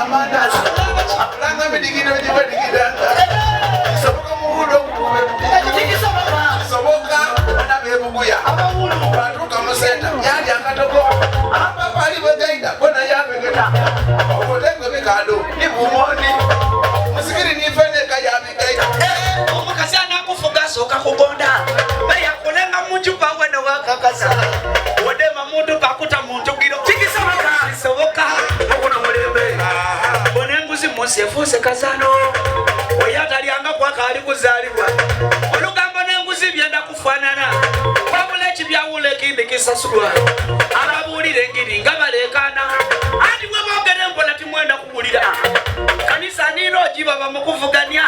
amanda langa bidigiro jibadigida soboka muhudo soboka na bebuguya batuka musenda yali akatoko ababa ali bagaida bona yabegeta obolengo bikado ibumoni musikiri nifene kayabikaida omukasi anakufuga soka kugonda baya kulenga munju pawe no wakakasa wodema mundu pakuta munju giro tikisoboka soboka okuna mulembe bonenguzi musefuse kasano oyatali anga kwakali kuzalibwa olugambo nenguzi byenda kufanana wabula ekibyawula ekindi kisasulwa ababulire ngiri nga balekana ati mwe mwogere mpola timwenda kubulira kanisa nino jiba bamukuvuganya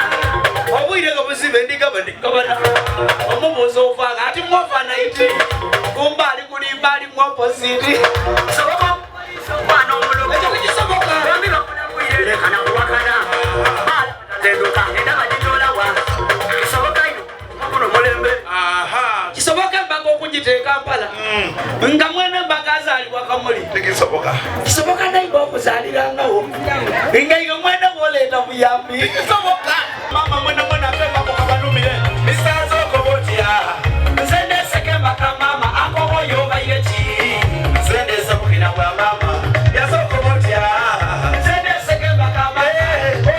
obwire nga buzibe ndigabana omubuzo ovaga ati mwofana iti kumbali kulimbali mwopositi soboka mwana omulungu ekyo kisoboka lekana kuwakana tenduka endaba gitolawa kisoboka ino mukuno mulembe kisoboka embaga okugiteeka Kampala nga mwene embaga azaalibwa Kamuli kisoboka nayiba okuzaalirangawo nga iwe mwene bwoleeta buyambi kisoboka mama mwene apembako kabalumire misanze okobotya nze ndeseka embaka mama akoboyo obaire ki nze ndese bukina bwa mama yazokobotya nze ndeseka embaka mama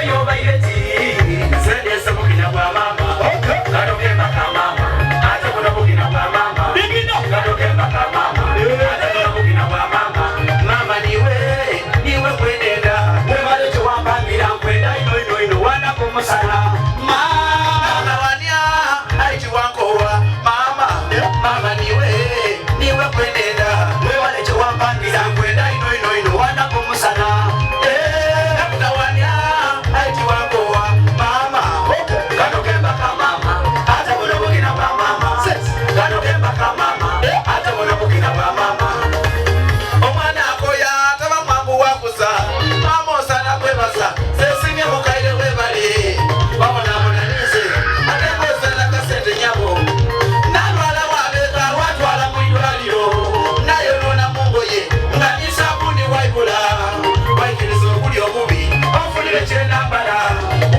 oyo obaire ki nze ndese bukina bwa mama gadoka embaka mama ate buno bukina bwa mama gadoka embaka mama ate buno bukina bwa mama mama niwe kwenenda webale kiwampangira nkwenda ino wanako musala mama wania aiti wankowa mama niwe kwenenda webale kiwampangira nkwenda ino wanako musala mama wania aiti wankowa mama gadoka embaka mama ate buno bukina bwa mama gadoka embaka mama ate buno bukina bwa mama omwana akoya taba mwangu wakuza mama osana kwebaza sesinge mukaire webale babona monanize atengozela kasente nyabo nalwala wabeka watwala mwidwaliro nayo nona mungoye nga nisabuni waibula waikiriza okuli obubi ofunire kyenambala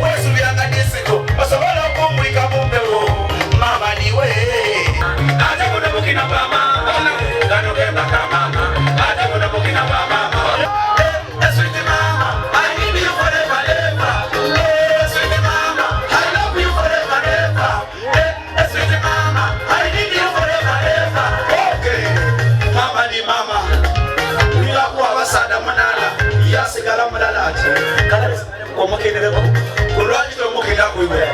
wesubyanga disiko osobola okumwika mumbewo mama niwe ate buno bukina bwa mama gano gembaka mama ate buno bukina bwa mama sweet mama I need you forever ever sweet mama I love you forever ever sweet mama I need you forever ever okay mama ni mama nilikuwa basada manala yasigala mulala ati kala omukenere ko kulwanjito omukenda kuiwe